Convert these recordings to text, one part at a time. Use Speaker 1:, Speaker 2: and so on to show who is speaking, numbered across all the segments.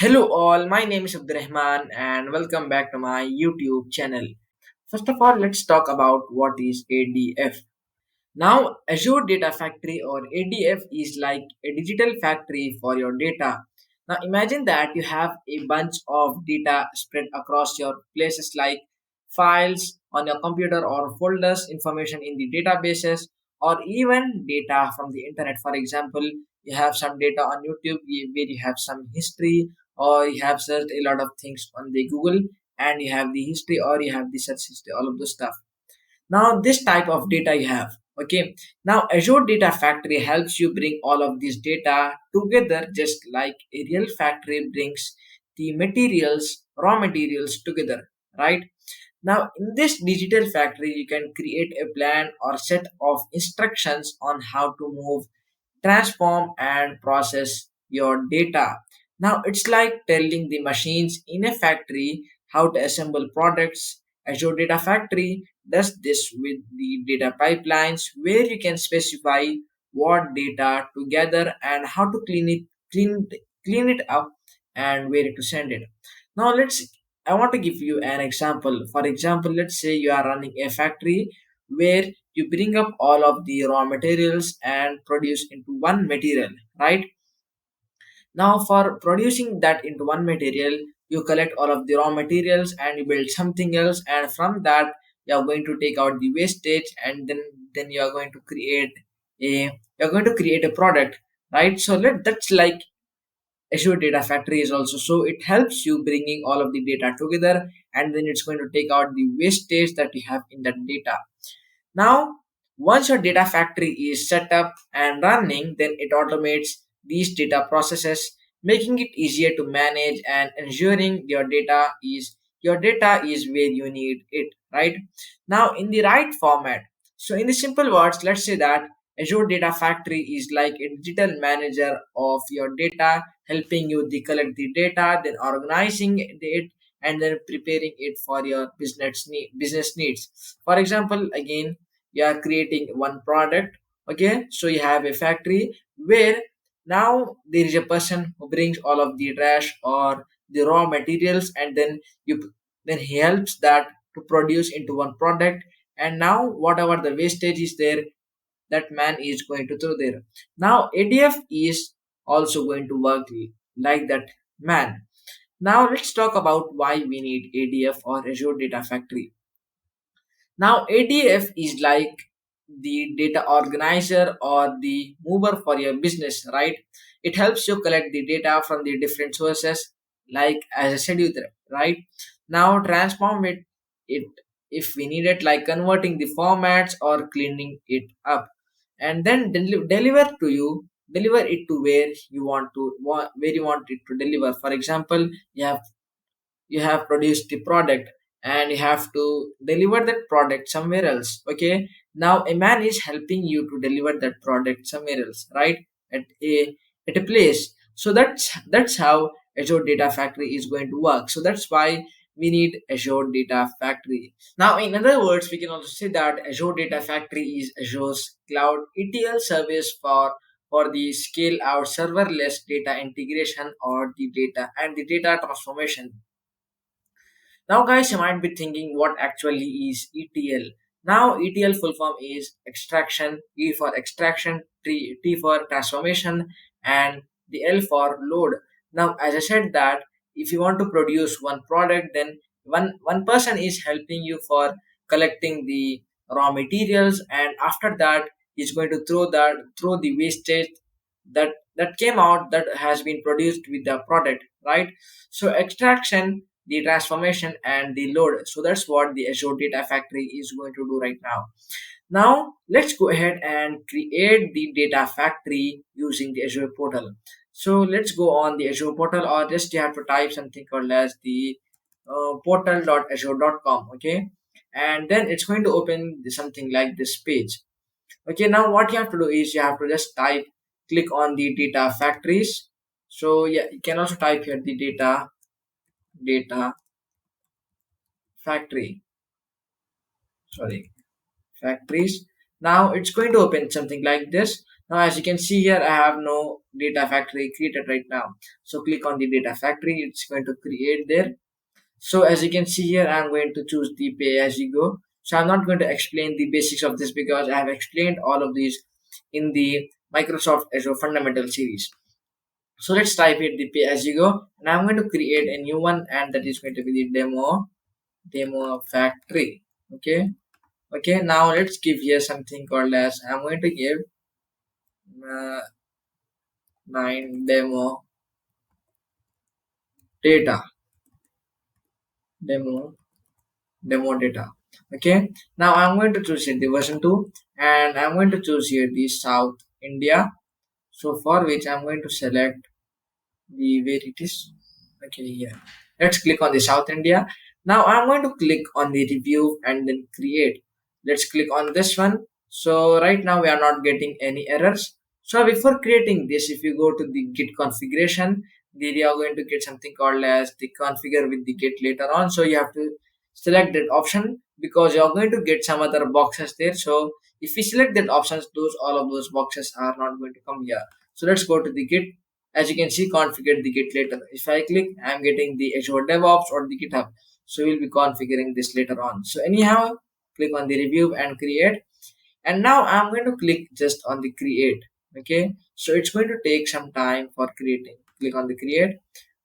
Speaker 1: Hello all, my name is Rahman and welcome back to my YouTube channel. First of all, let's talk about what is ADF. Now, Azure Data Factory or ADF is like a digital factory for your data. Now, imagine that you have a bunch of data spread across your places like files on your computer or folders, information in the databases, or even data from the internet. For example, you have some data on YouTube where you have some history, or you have searched a lot of things on the Google and you have the history, or you have the search history, all of the stuff. Now this type of data you have. Okay, now Azure Data Factory helps you bring all of this data together, just like a real factory brings the raw materials together, right? Now in this digital factory you can create a plan or set of instructions on how to move, transform and process your data. Now it's like telling the machines in a factory how to assemble products. Azure Data Factory does this with the data pipelines where you can specify what data to gather and how to clean it up and where to send it. Now I want to give you an example. For example, let's say you are running a factory where you bring up all of the raw materials and produce into one material, right? Now for producing that into one material, you collect all of the raw materials and you build something else, and from that you are going to take out the wastage, and then you are going to create a product, right? So that's like Azure Data Factory is also. So it helps you bringing all of the data together, and then it's going to take out the wastage that you have in that data. Now, once your data factory is set up and running, then it automates these data processes, making it easier to manage and ensuring your data is where you need it, right? Now, in the right format. So, in the simple words, let's say that Azure Data Factory is like a digital manager of your data, helping you collect the data, then organizing it, and then preparing it for your business needs. For example, again, you are creating one product. Okay, so you have a factory where now there is a person who brings all of the trash or the raw materials, and then he helps that to produce into one product. And now whatever the wastage is there, that man is going to throw there. Now ADF is also going to work like that man. Now let's talk about why we need ADF or Azure Data Factory. Now, ADF is like the data organizer or the mover for your business, right? It helps you collect the data from the different sources, like as I said, right? Now, transform it if we need it, like converting the formats or cleaning it up, and then deliver it to where you want it to deliver. For example, you have produced the product and you have to deliver that product somewhere else. Okay, now a man is helping you to deliver that product somewhere else, right? At a place. So that's how Azure Data Factory is going to work. So that's why we need Azure Data Factory. Now in other words, we can also say that Azure Data Factory is Azure's cloud ETL service for the scale out serverless data integration or the data transformation. Now, guys, you might be thinking what actually is ETL. Now, ETL full form is extraction, E for extraction, T for transformation, and the L for load. Now, as I said that if you want to produce one product, then one person is helping you for collecting the raw materials, and after that, he's going to throw the wastage that came out that has been produced with the product, right? So extraction, the transformation and the load. So that's what the Azure Data Factory is going to do right now. Now let's go ahead and create the data factory using the Azure portal. So let's go on the Azure portal, or just you have to type something called as the portal.azure.com. Okay, and then it's going to open something like this page. Okay, now what you have to do is you have to just click on the data factories. So yeah, you can also type here the data factory, sorry, factories. Now it's going to open something like this. Now as you can see here, I have no data factory created right now. So click on the data factory, it's going to create there. So as you can see here, I'm going to choose the pay as you go. So I'm not going to explain the basics of this because I have explained all of these in the Microsoft Azure Fundamental series. So let's type it the pay as you go, and I'm going to create a new one, and that is going to be the demo factory. Okay. Okay. Now let's give here something called as, I'm going to give uh, 9 data demo demo data. Okay, now I'm going to choose here the version 2, and I'm going to choose here the South India. So for which I'm going to select the where it is. Okay, here, let's click on the South India. Now I'm going to click on the review and then create. Let's click on this one. So right now we are not getting any errors. So before creating this, if you go to the git configuration, there you are going to get something called as the configure with the git later on. So you have to select that option because you are going to get some other boxes there. So if we select that options, those all of those boxes are not going to come here. So let's go to the git. As you can see, configure the git later. If I click, I'm getting the Azure DevOps or the GitHub. So we'll be configuring this later on. So anyhow, click on the review and create. And now I'm going to click just on the create. Okay, so it's going to take some time for creating. Click on the create.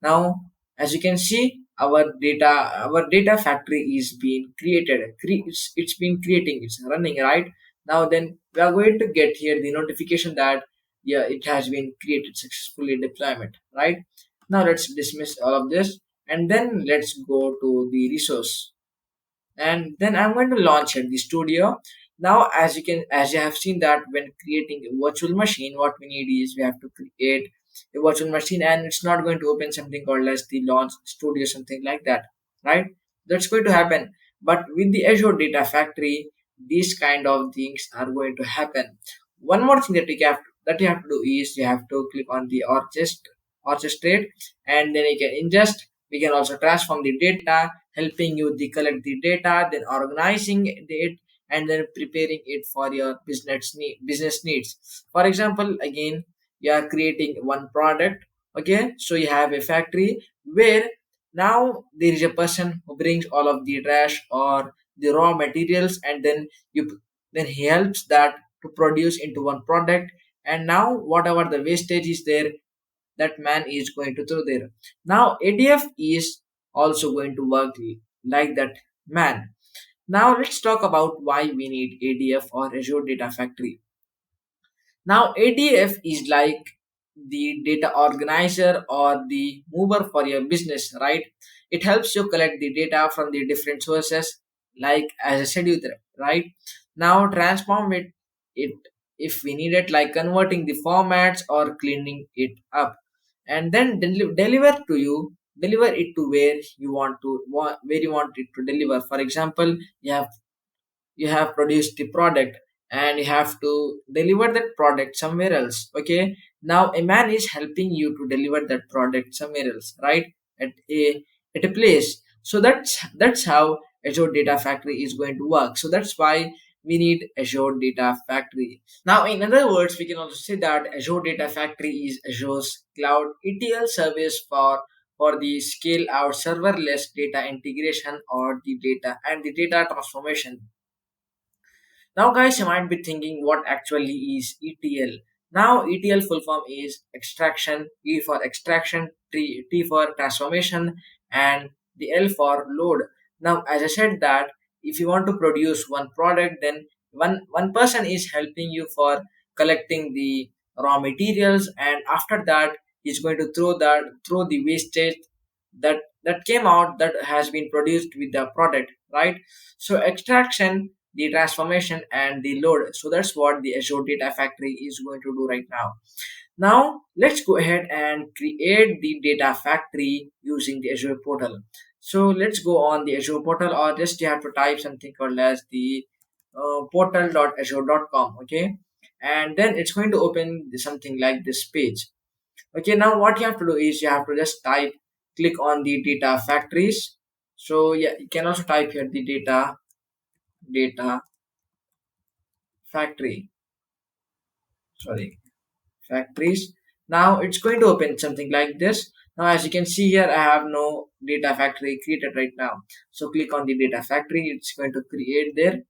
Speaker 1: Now as you can see, our data factory is being created. It's been creating, it's running right now. Then we are going to get here the notification that yeah, it has been created successfully deployment, right? Now let's dismiss all of this, and then let's go to the resource, and then I'm going to launch it the studio. Now as you have seen that when creating a virtual machine, what we need is we have to create a virtual machine, and it's not going to open something called as the launch studio, something like that, right? That's going to happen. But with the Azure Data Factory, these kind of things are going to happen. One more thing that you have to do is you have to click on the orchestrate, and then you can ingest. We can also transform the data, helping you the collect the data, then organizing it, and then preparing it for your business needs. For example, again, you are creating one product. Okay, so you have a factory where now there is a person who brings all of the trash or the raw materials, and then he helps that to produce into one product. And now whatever the wastage is there, that man is going to throw there. Now ADF is also going to work like that man. Now let's talk about why we need ADF or Azure Data Factory. Now ADF is like the data organizer or the mover for your business, right? It helps you collect the data from the different sources, like as I said you there, right? Now transform it if we need it, like converting the formats or cleaning it up, and then deliver it to where you want it to deliver. For example, you have produced the product and you have to deliver that product somewhere else. Okay, now a man is helping you to deliver that product somewhere else, right? at a at a place. So that's how Azure Data Factory is going to work. So that's why we need Azure Data Factory. Now in other words, we can also say that Azure Data Factory is Azure's cloud ETL service for the scale out serverless data integration or the data transformation. Now, guys, you might be thinking what actually is ETL. Now, ETL full form is extraction, E for extraction, T for transformation, and the L for load. Now, as I said that if you want to produce one product, then one person is helping you for collecting the raw materials, and after that, he's going to throw the wastage that came out that has been produced with the product, right? So extraction, the transformation, and the load. So that's what the Azure Data Factory is going to do right now. Now let's go ahead and create the data factory using the Azure portal. So let's go on the Azure portal, or just you have to type something called as the portal.azure.com. Okay, and then it's going to open something like this page. Okay, now what you have to do is you have to just click on the data factories. So yeah, you can also type here the data factory. sorry, factories. Now it's going to open something like this. Now as you can see here, I have no data factory created right now. So click on the data factory, it's going to create there.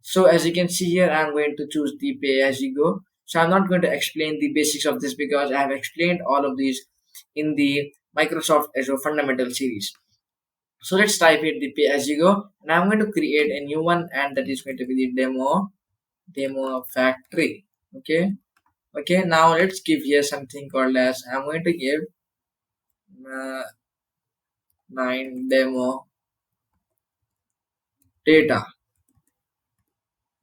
Speaker 1: So as you can see here, I'm going to choose the pay as you go. So I'm not going to explain the basics of this because I have explained all of these in the Microsoft Azure Fundamental series. So let's type it the pay as you go, and I'm going to create a new one, and that is going to be the demo factory. Okay. Okay. Now let's give here something called as I'm going to give uh, 9 data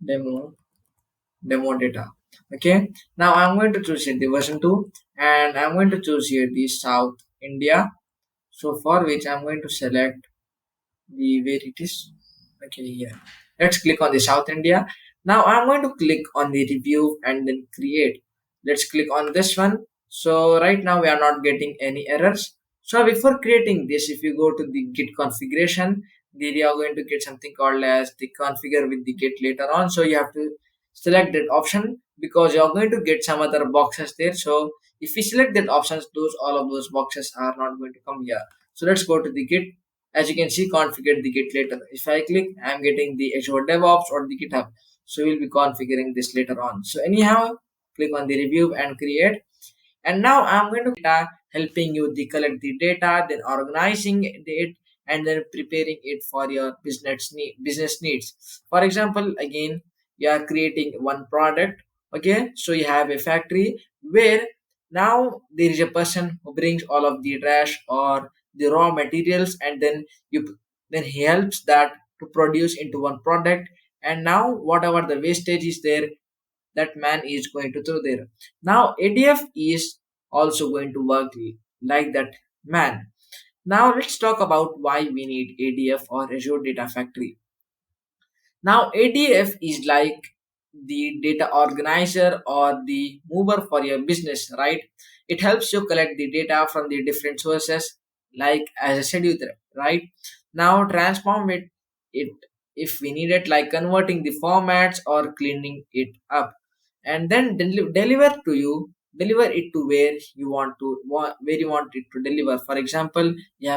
Speaker 1: demo demo data. Okay, now I'm going to choose here the version 2, and I'm going to choose here the South India. So for which I'm going to select the where it is. Okay, here, let's click on the South India. Now I'm going to click on the review and then create. Let's click on this one. So right now we are not getting any errors. So before creating this, if you go to the git configuration, then you are going to get something called as the configure with the git later on. So you have to select that option because you are going to get some other boxes there. So if we select that options, those all of those boxes are not going to come here. So let's go to the git. As you can see, configure the git later. If I click, I'm getting the Azure DevOps or the GitHub. So we'll be configuring this later on. So anyhow, click on the review and create. And now I'm going to data, helping you the collect the data, then organizing it, and then preparing it for your business needs. For example, again, you are creating one product. Okay, so you have a factory where now there is a person who brings all of the trash or the raw materials, and then he helps that to produce into one product. And now whatever the wastage is there, that man is going to throw there. Now ADF is also going to work like that man. Now let's talk about why we need ADF or Azure Data Factory. Now ADF is like the data organizer or the mover for your business, right? It helps you collect the data from the different sources, like as I said you there, right? Now transform it if we need it, like converting the formats or cleaning it up, and then deliver it to where you want it to deliver. For example, you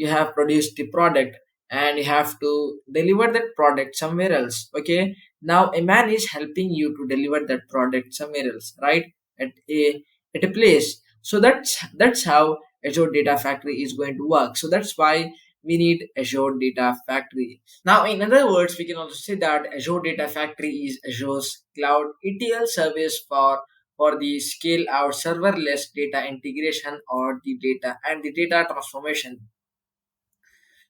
Speaker 1: have produced the product and you have to deliver that product somewhere else. Okay, now a man is helping you to deliver that product somewhere else, right? At a place. So that's how Azure Data Factory is going to work. So that's why we need Azure Data Factory. Now in other words, we can also say that Azure Data Factory is Azure's cloud ETL service for the scale out serverless data integration or the data transformation.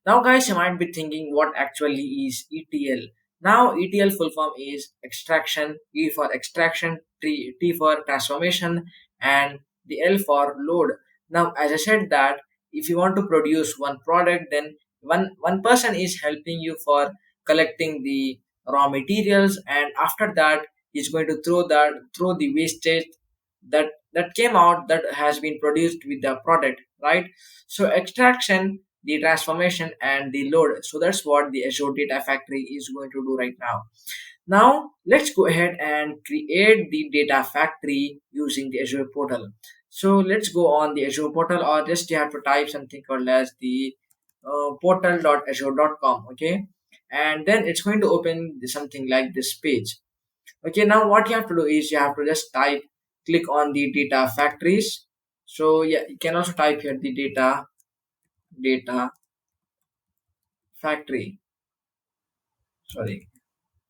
Speaker 1: Now, guys, you might be thinking what actually is ETL. Now, ETL full form is extraction, E for extraction, T for transformation, and the L for load. Now, as I said that if you want to produce one product, then one person is helping you for collecting the raw materials, and after that, he's going to throw the wastage that came out that has been produced with the product, right? So extraction, the transformation, and the load. So that's what the Azure Data Factory is going to do right now. Now let's go ahead and create the data factory using the Azure portal. So let's go on the Azure portal, or just you have to type something called as the portal.azure.com. Okay, and then it's going to open something like this page. Okay, now what you have to do is you have to just click on the data factories. So yeah, you can also type here the data factory, sorry,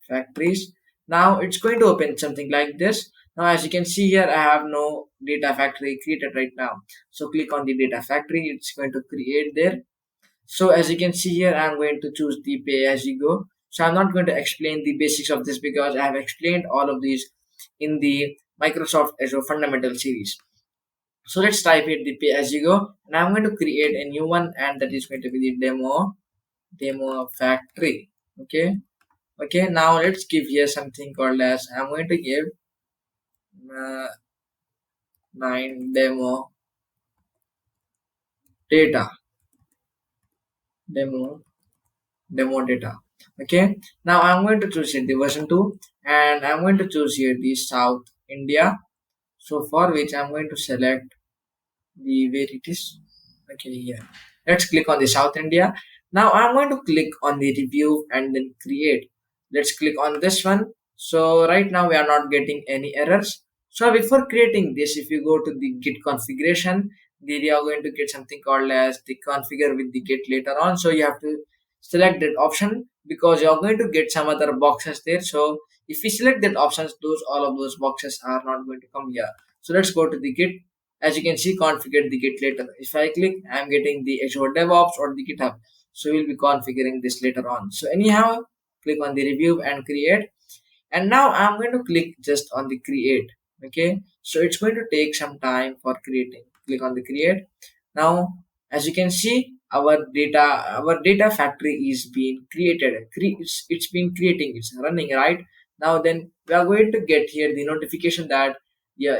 Speaker 1: factories. Now it's going to open something like this. Now as you can see here, I have no data factory created right now. So click on the data factory, it's going to create there. So as you can see here, I'm going to choose the pay as you go. So I'm not going to explain the basics of this because I have explained all of these in the Microsoft Azure Fundamental series. So let's type it the pay as you go, and I'm going to create a new one, and that is going to be the demo factory. Okay. Okay, now let's give here something called as I'm going to give uh, 9 data demo demo data. Okay, now I'm going to choose here the version 2, and I'm going to choose here the South India. So for which I'm going to select the where it is. Okay, yeah. Let's click on the South India. Now I'm going to click on the review and then create. Let's click on this one. So right now we are not getting any errors. So before creating this, if you go to the Git configuration, then you are going to get something called as the configure with the Git later on. So you have to select that option because you are going to get some other boxes there. So if we select that options, those all of those boxes are not going to come here. So let's go to the Git. As you can see, configure the Git later. If I click, I'm getting the Azure DevOps or the GitHub. So we'll be configuring this later on. So anyhow, click on the review and create. And now I'm going to click just on the create. Okay. So it's going to take some time for creating. Click on the create. Now, as you can see, our data factory is being created. It's been creating. It's running right now. Then we are going to get here the notification that yeah